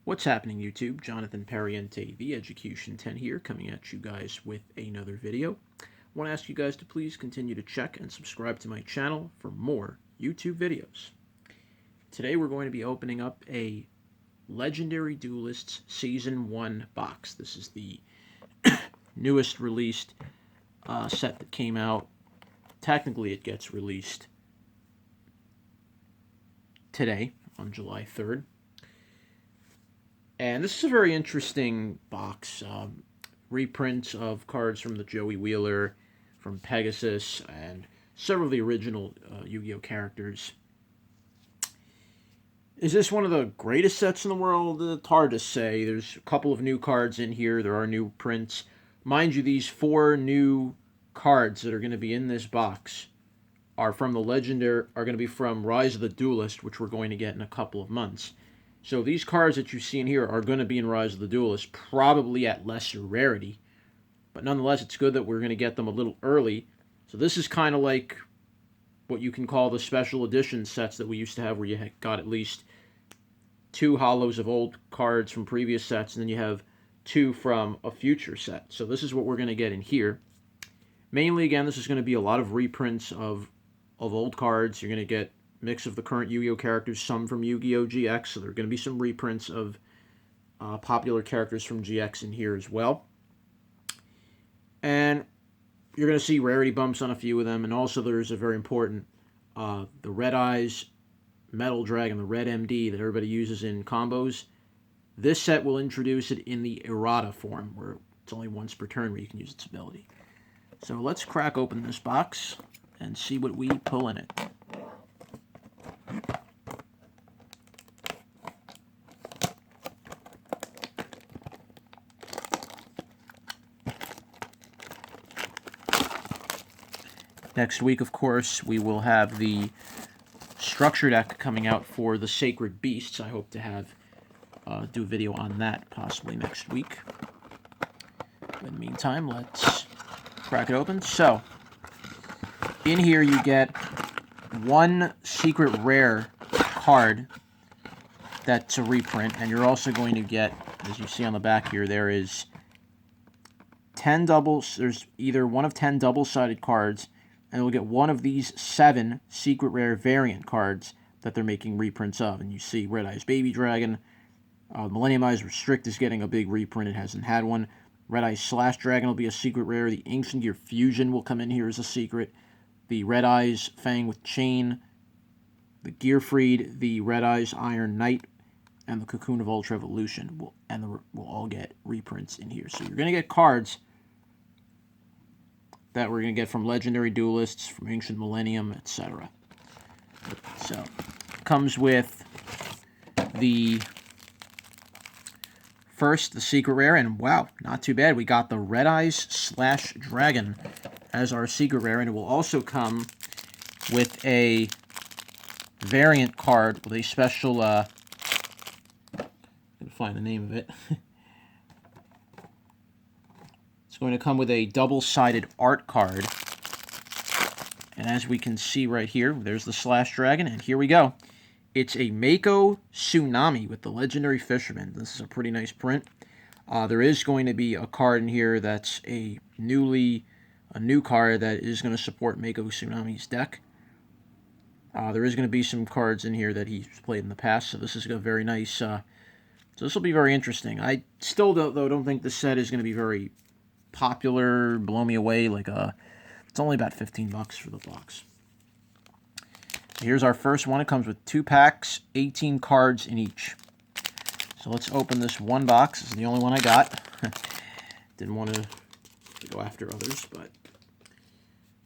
What's happening, YouTube? Jonathan Pariente, the Education 10 here, coming at you guys with another video. I want to ask you guys to please continue to check and subscribe to my channel for more YouTube videos. Today we're going to be opening up a Legendary Duelists Season 1 box. This is the newest released set that came out. Technically it gets released today on July 3rd. And this is a very interesting box. Reprints of cards from the Joey Wheeler, from Pegasus, and several of the original Yu-Gi-Oh! Characters. Is this one of the greatest sets in the world? It's hard to say. There's a couple of new cards in here. There are new prints. Mind you, these 4 new cards that are going to be in this box are from the Legendary, are going to be from Rise of the Duelist, which we're going to get in a couple of months. So these cards that you see in here are going to be in Rise of the Duelist, probably at lesser rarity. But nonetheless, it's good that we're going to get them a little early. So this is kind of like what you can call the special edition sets that we used to have, where you got at least 2 holos of old cards from previous sets, and then you have 2 from a future set. So this is what we're going to get in here. Mainly, again, this is going to be a lot of reprints of old cards. You're going to get mix of the current Yu-Gi-Oh! Characters, some from Yu-Gi-Oh! GX, so there are going to be some reprints of popular characters from GX in here as well. And you're going to see rarity bumps on a few of them, and also there's a very important, the Red Eyes Metal Dragon, the Red MD that everybody uses in combos. This set will introduce it in the errata form, where it's only once per turn where you can use its ability. So let's crack open this box and see what we pull in it. Next week, of course, we will have the structure deck coming out for the Sacred Beasts. I hope to have do a video on that possibly next week. In the meantime, let's crack it open. So, in here you get 1 secret rare card that's a reprint, and you're also going to get, as you see on the back here, there is 10 doubles. There's either one of 10 double-sided cards, and you'll get one of these 7 secret rare variant cards that they're making reprints of. And you see Red Eyes Baby Dragon. Millennium Eyes Restrict is getting a big reprint. It hasn't had one. Red Eyes Slash Dragon will be a secret rare. The Ancient Gear Fusion will come in here as a secret. The Red Eyes Fang with Chain. The Gearfried, the Red Eyes Iron Knight, and the Cocoon of Ultra Evolution will all get reprints in here. So you're going to get cards that we're going to get from Legendary Duelists, from Ancient Millennium, etc. So, comes with the first, the secret rare, and wow, not too bad. We got the Red Eyes Slash Dragon as our secret rare, and it will also come with a variant card with a special, I'm going to find the name of it. It's going to come with a double-sided art card. And as we can see right here, there's the Slash Dragon, and here we go. It's a Mako Tsunami with the Legendary Fisherman. This is a pretty nice print. There is going to be a card in here that's a new card that is going to support Mako Tsunami's deck. There is going to be some cards in here that he's played in the past, so this is a very nice, so this will be very interesting. I still, don't think this set is going to be very popular, blow me away, it's only about 15 bucks for the box. Here's our first one. It comes with 2 packs, 18 cards in each. So let's open this one box. This is the only one I got. Didn't want to go after others, but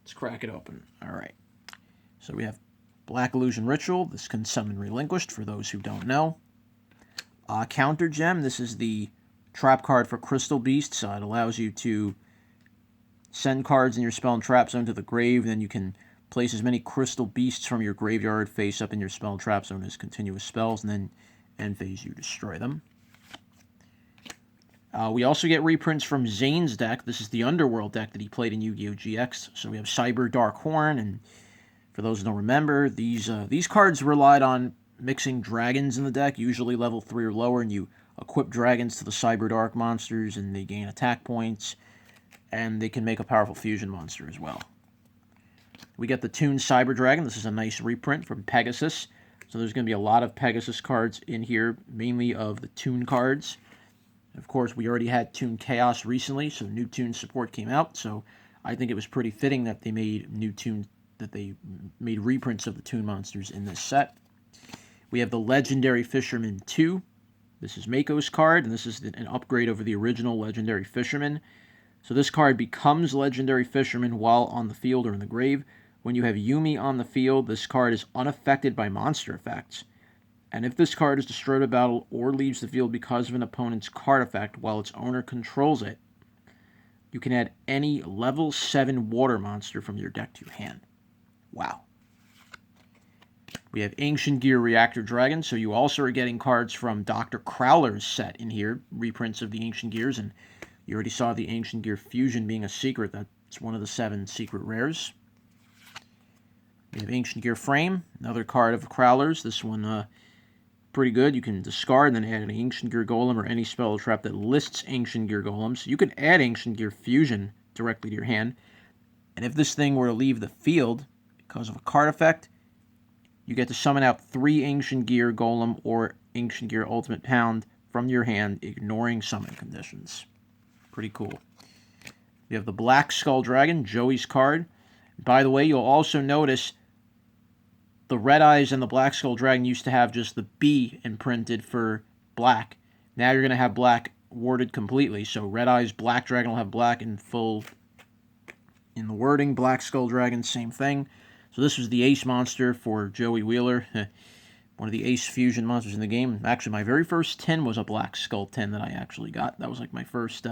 let's crack it open. Alright. So we have Black Illusion Ritual. This can summon Relinquished, for those who don't know. Counter Gem. This is the trap card for Crystal Beasts. It allows you to send cards in your spell and trap zone to the grave, then you can place as many Crystal Beasts from your graveyard face up in your spell and trap zone as continuous spells, and then end phase you destroy them. We also get reprints from Zane's deck. This is the Underworld deck that he played in Yu-Gi-Oh! GX. So we have Cyber Dark Horn, and for those who don't remember, these cards relied on mixing dragons in the deck, usually level 3 or lower, and you equip dragons to the Cyber Dark monsters, and they gain attack points, and they can make a powerful fusion monster as well. We get the Toon Cyber Dragon. This is a nice reprint from Pegasus. So there's going to be a lot of Pegasus cards in here, mainly of the Toon cards. Of course, we already had Toon Chaos recently, so new Toon support came out. So I think it was pretty fitting that they made made reprints of the Toon monsters in this set. We have the Legendary Fisherman 2. This is Mako's card, and this is an upgrade over the original Legendary Fisherman. So this card becomes Legendary Fisherman while on the field or in the grave. When you have Yumi on the field, this card is unaffected by monster effects. And if this card is destroyed in battle or leaves the field because of an opponent's card effect while its owner controls it, you can add any level 7 water monster from your deck to your hand. Wow. We have Ancient Gear Reactor Dragon, so you also are getting cards from Dr. Crowler's set in here, reprints of the Ancient Gears, and you already saw the Ancient Gear Fusion being a secret. That's one of the 7 secret rares. We have Ancient Gear Frame, another card of Crowler's. This one, pretty good. You can discard and then add an Ancient Gear Golem or any spell or trap that lists Ancient Gear Golems. You can add Ancient Gear Fusion directly to your hand. And if this thing were to leave the field because of a card effect, you get to summon out 3 Ancient Gear Golem or Ancient Gear Ultimate Pound from your hand, ignoring summon conditions. Pretty cool. We have the Black Skull Dragon, Joey's card. By the way, you'll also notice the Red Eyes and the Black Skull Dragon used to have just the B imprinted for black. Now you're going to have black worded completely. So Red Eyes, Black Dragon will have black in full in the wording. Black Skull Dragon, same thing. So this was the ace monster for Joey Wheeler. One of the ace fusion monsters in the game. Actually, my very first 10 was a Black Skull 10 that I actually got. That was like my first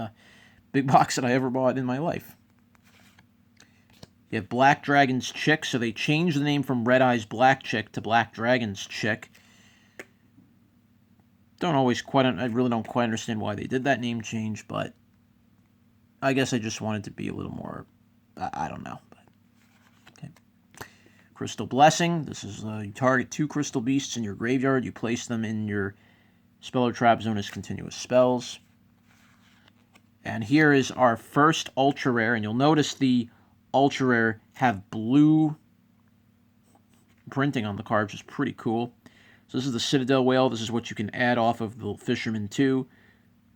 big box that I ever bought in my life. You have Black Dragon's Chick, so they changed the name from Red Eyes Black Chick to Black Dragon's Chick. I really don't quite understand why they did that name change, but I guess I just wanted to be a little more, I don't know. Okay. Crystal Blessing, this is, you target 2 Crystal Beasts in your graveyard, you place them in your spell or trap zone as continuous spells. And here is our first Ultra Rare, and you'll notice the Ultra Rare have blue printing on the card, which is pretty cool. So this is the Citadel Whale. This is what you can add off of the Fisherman 2.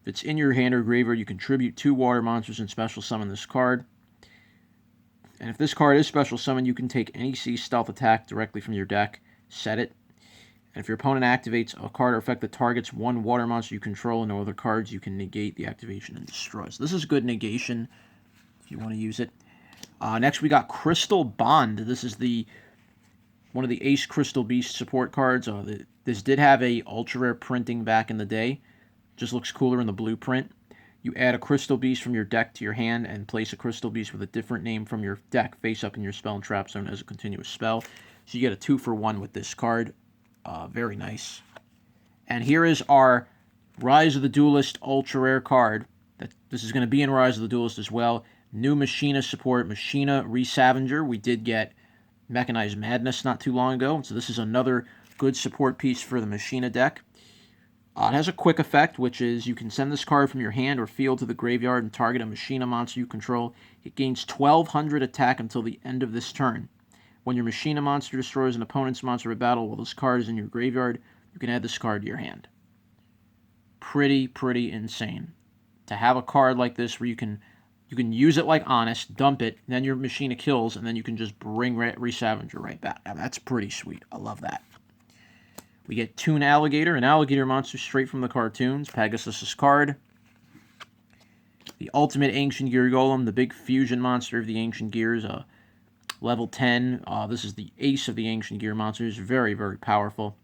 If it's in your hand or graveyard, you contribute 2 water monsters and special summon this card. And if this card is special summon, you can take any sea stealth attack directly from your deck, set it. And if your opponent activates a card or effect that targets 1 water monster you control and no other cards, you can negate the activation and destroy. So this is good negation if you want to use it. Next, we got Crystal Bond. This is one of the Ace Crystal Beast support cards. This did have a ultra rare printing back in the day. Just looks cooler in the blueprint. You add a Crystal Beast from your deck to your hand and place a Crystal Beast with a different name from your deck face up in your spell and trap zone as a continuous spell. So you get a 2-for-1 with this card. Very nice. And here is our Rise of the Duelist ultra rare card. This is going to be in Rise of the Duelist as well. New Machina support, Machina Resavager. We did get Mechanized Madness not too long ago, so this is another good support piece for the Machina deck. It has a quick effect, which is you can send this card from your hand or field to the graveyard and target a Machina monster you control. It gains 1200 attack until the end of this turn. When your Machina monster destroys an opponent's monster in battle while this card is in your graveyard, you can add this card to your hand. Pretty insane. To have a card like this where you can use it like Honest, dump it, then your Machina kills, and then you can just bring Resavager right back. Now, that's pretty sweet. I love that. We get Toon Alligator, an alligator monster straight from the cartoons. Pegasus' card. The Ultimate Ancient Gear Golem, the big fusion monster of the Ancient Gears. Level 10. This is the ace of the Ancient Gear monsters. Very powerful.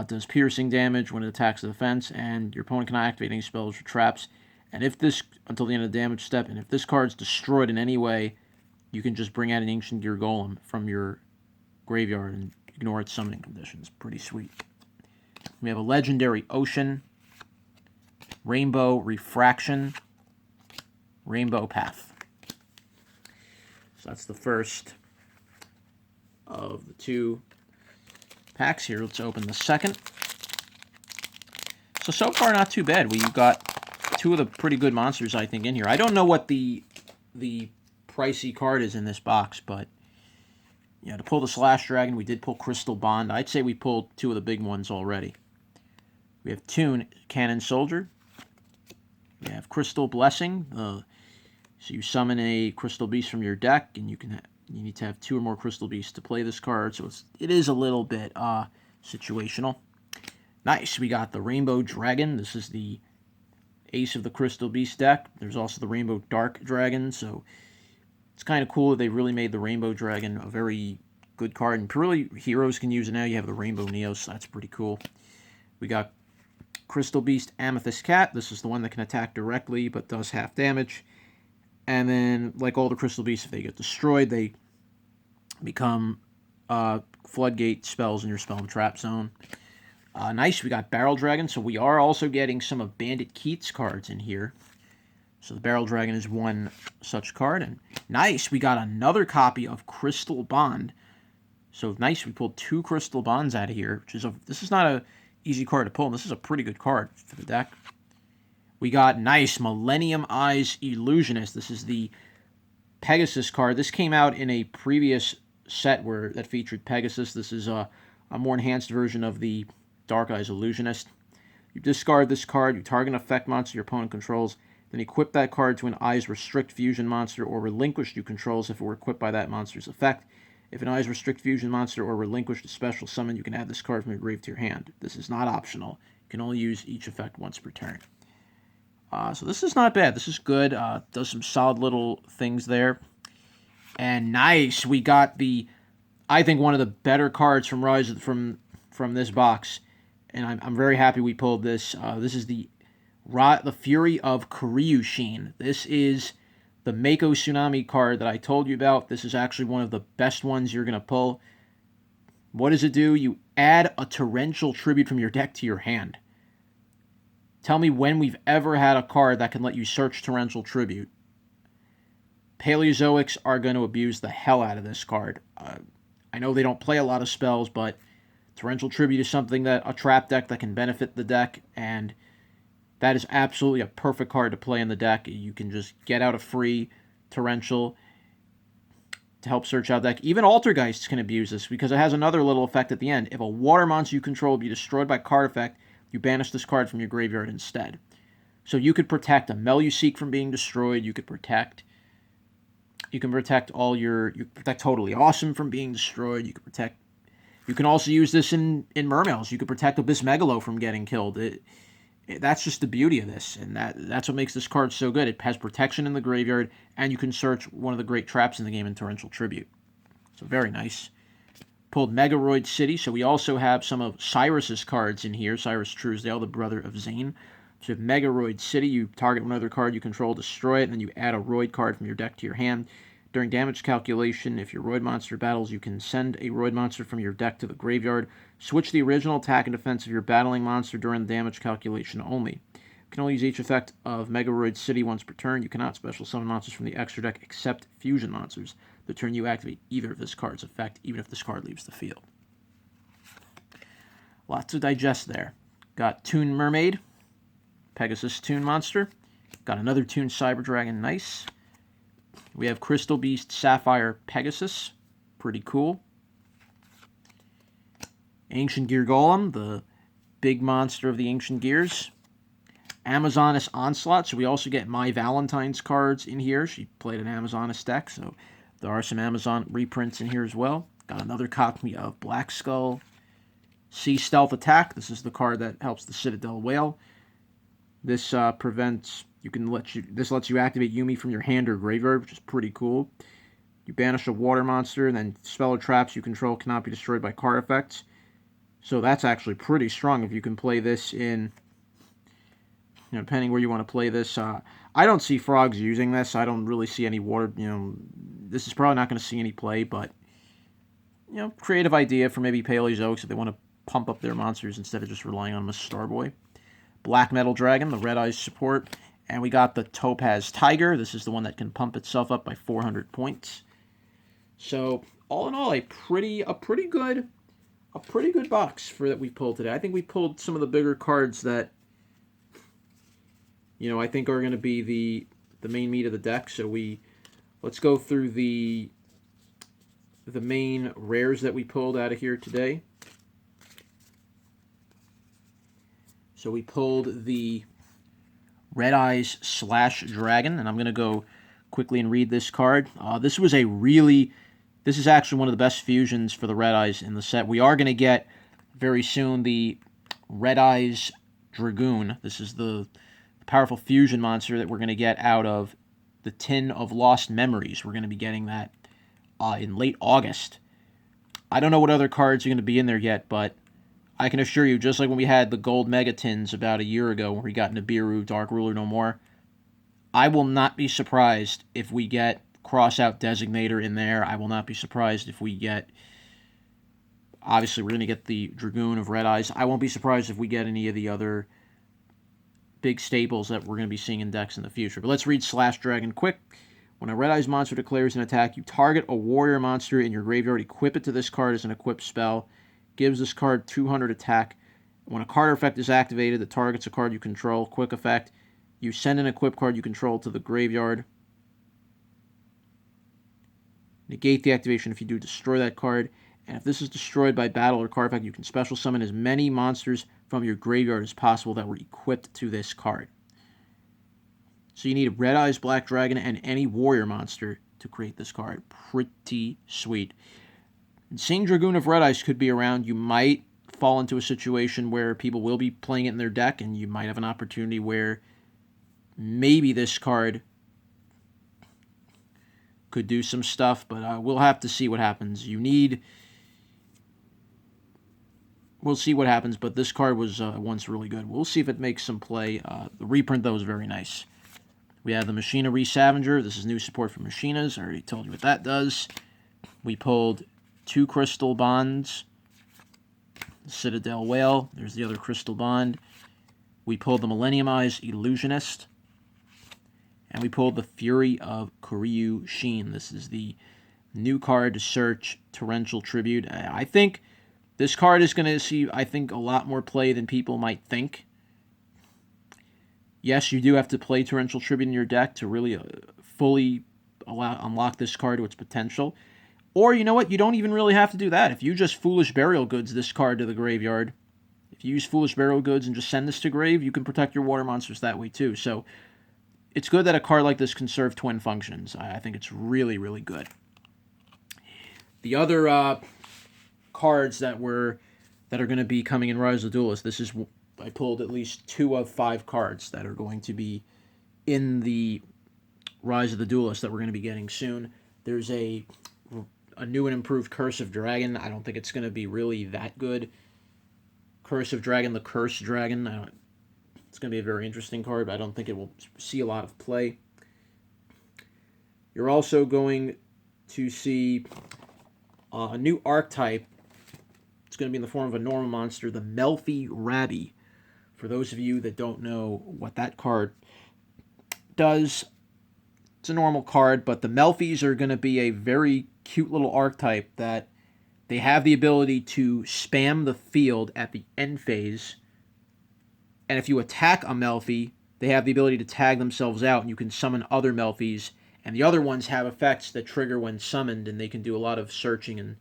Does piercing damage when it attacks the defense, and your opponent cannot activate any spells or traps. And if this, until the end of the damage step, and if this card's destroyed in any way, you can just bring out an Ancient Gear Golem from your graveyard and ignore its summoning conditions. Pretty sweet. We have a Legendary Ocean, Rainbow Refraction, Rainbow Path. So that's the first of the 2 packs here. Let's open the second. So far, not too bad. We've got two of the pretty good monsters, I think, in here. I don't know what the pricey card is in this box, but yeah, to pull the Slash Dragon, we did pull Crystal Bond. I'd say we pulled two of the big ones already. We have Toon, Cannon Soldier. We have Crystal Blessing. So you summon a Crystal Beast from your deck, and you need to have two or more Crystal Beasts to play this card. So it is a little bit situational. Nice. We got the Rainbow Dragon. This is the ace of the Crystal Beast deck. There's also the Rainbow Dark Dragon. So it's kind of cool that they really made the Rainbow Dragon a very good card. And really, heroes can use it now. You have the Rainbow Neo, so that's pretty cool. We got Crystal Beast Amethyst Cat. This is the one that can attack directly but does half damage. And then, like all the Crystal Beasts, if they get destroyed, they become floodgate spells in your spell and trap zone. Nice, we got Barrel Dragon. So we are also getting some of Bandit Keats cards in here. So the Barrel Dragon is one such card. And nice, we got another copy of Crystal Bond. So nice, we pulled two Crystal Bonds out of here. This is not a easy card to pull, and this is a pretty good card for the deck. We got nice Millennium Eyes Illusionist. This is the Pegasus card. This came out in a previous set that featured Pegasus. This is a more enhanced version of the Dark Eyes Illusionist. You discard this card, you target an effect monster your opponent controls, then equip that card to an Eyes Restrict Fusion monster or relinquished you controls if it were equipped by that monster's effect. If an Eyes Restrict Fusion monster or relinquished a special summon, you can add this card from your grave to your hand. This is not optional. You can only use each effect once per turn. So this is not bad. This is good. Does some solid little things there. And nice, we got I think one of the better cards from from this box. And I'm very happy we pulled this. This is the Fury of Kuryushin. This is the Mako Tsunami card that I told you about. This is actually one of the best ones you're going to pull. What does it do? You add a Torrential Tribute from your deck to your hand. Tell me when we've ever had a card that can let you search Torrential Tribute. Paleozoics are going to abuse the hell out of this card. I know they don't play a lot of spells, but Torrential Tribute is something that a trap deck that can benefit the deck, and that is absolutely a perfect card to play in the deck. You can just get out a free Torrential to help search out deck. Even Altergeists can abuse this because it has another little effect at the end. If a water monster you control be destroyed by card effect, you banish this card from your graveyard instead. So you could protect a Meluseek from being destroyed. You can protect Totally Awesome from being destroyed. You can also use this in Mermails. You could protect Abyss Megalo from getting killed. That's just the beauty of this, and that's what makes this card so good. It has protection in the graveyard, and you can search one of the great traps in the game in Torrential Tribute. So very nice. Pulled Megaroid City, so we also have some of Cyrus's cards in here. Cyrus Truesdale, the brother of Zane. So you have Megaroid City, you target one other card you control, destroy it, and then you add a Roid card from your deck to your hand. During damage calculation, if your Roid monster battles, you can send a Roid monster from your deck to the graveyard. Switch the original attack and defense of your battling monster during the damage calculation only. You can only use each effect of Megaroid City once per turn. You cannot special summon monsters from the extra deck except fusion monsters. The turn you activate either of this card's effect, even if this card leaves the field. Lots to digest there. Got Toon Mermaid, Pegasus Toon Monster. Got another Toon Cyber Dragon, nice. We have Crystal Beast Sapphire Pegasus, pretty cool. Ancient Gear Golem, the big monster of the Ancient Gears. Amazoness Onslaught, so we also get My Valentine's cards in here. She played an Amazoness deck, so there are some Amazon reprints in here as well. Got another copy of Black Skull. Sea Stealth Attack, this is the card that helps the Citadel Whale. This this lets you activate Yumi from your hand or graveyard, which is pretty cool. You banish a water monster, and then spell or traps you control cannot be destroyed by card effects. So that's actually pretty strong if you can play this in, depending where you want to play this. I don't see frogs using this. I don't really see any water, this is probably not going to see any play, but, creative idea for maybe Paleozoics if they want to pump up their monsters instead of just relying on them as Starboy. Black Metal Dragon, the Red Eyes support. And we got the Topaz Tiger. This is the one that can pump itself up by 400 points. So, all in all, a pretty good a pretty good box for that we pulled today. I think we pulled some of the bigger cards that, you know, I think are going to be the main meat of the deck. So let's go through the main rares that we pulled out of here today. So we pulled the Red Eyes Slash Dragon, and I'm going to go quickly and read this card. This is actually one of the best fusions for the Red Eyes in the set. We are going to get very soon the Red Eyes Dragoon. This is the powerful fusion monster that we're going to get out of the Tin of Lost Memories. We're going to be getting that in late August. I don't know what other cards are going to be in there yet, but I can assure you, just like when we had the gold Mega Tins about a year ago, where we got Nibiru, Dark Ruler No More, I will not be surprised if we get Crossout Designator in there. I will not be surprised if we get... Obviously, we're going to get the Dragoon of Red Eyes. I won't be surprised if we get any of the other big staples that we're going to be seeing in decks in the future. But let's read Slash Dragon quick. When a Red Eyes monster declares an attack, you target a warrior monster in your graveyard, equip it to this card as an equipped spell. Gives this card 200 attack. When a card effect is activated that targets a card you control, quick effect, you send an equipped card you control to the graveyard. Negate the activation if you do destroy that card. And if this is destroyed by battle or card effect, you can special summon as many monsters from your graveyard as possible that were equipped to this card. So you need Red Eyes Black Dragon and any warrior monster to create this card. Pretty sweet. And seeing Dragoon of Red Eyes could be around. You might fall into a situation where people will be playing it in their deck, and you might have an opportunity where maybe this card could do some stuff, but we'll have to see what happens. We'll see what happens, but this card was once really good. We'll see if it makes some play. The reprint, though, is very nice. We have the Machina Re-Savager. This is new support for Machinas. I already told you what that does. We pulled 2 Crystal Bonds. Citadel Whale. There's the other Crystal Bond. We pulled the Millennium Eyes Illusionist. And we pulled the Fury of Kuryu Sheen. This is the new card to search Torrential Tribute. I think this card is going to see, a lot more play than people might think. Yes, you do have to play Torrential Tribute in your deck to really fully unlock this card to its potential. Or, you know what, you don't even really have to do that. If you just Foolish Burial Goods this card to the graveyard, if you use Foolish Burial Goods and just send this to grave, you can protect your water monsters that way too. So it's good that a card like this can serve twin functions. I think it's really, really good. The other cards that are going to be coming in Rise of the Duelists, I pulled at least 2 of 5 cards that are going to be in the Rise of the Duelists that we're going to be getting soon. There's a new and improved Curse of Dragon. I don't think it's going to be really that good. Curse of Dragon, the Cursed Dragon. It's going to be a very interesting card, but I don't think it will see a lot of play. You're also going to see a new archetype. It's going to be in the form of a normal monster, the Melfi Rabby. For those of you that don't know what that card does, it's a normal card, but the Melfis are going to be a very cute little archetype that they have the ability to spam the field at the end phase. And if you attack a Melfi, they have the ability to tag themselves out, and you can summon other Melfis. And the other ones have effects that trigger when summoned, and they can do a lot of searching and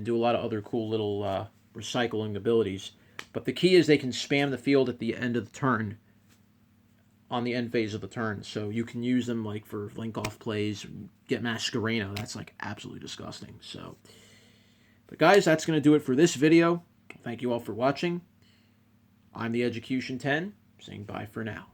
do a lot of other cool little recycling abilities. But the key is they can spam the field at the end of the turn, on the end phase of the turn. So you can use them like for link-off plays, get Masquereno. That's like absolutely disgusting. So, but guys, that's going to do it for this video. Thank you all for watching. I'm the Education 10, saying bye for now.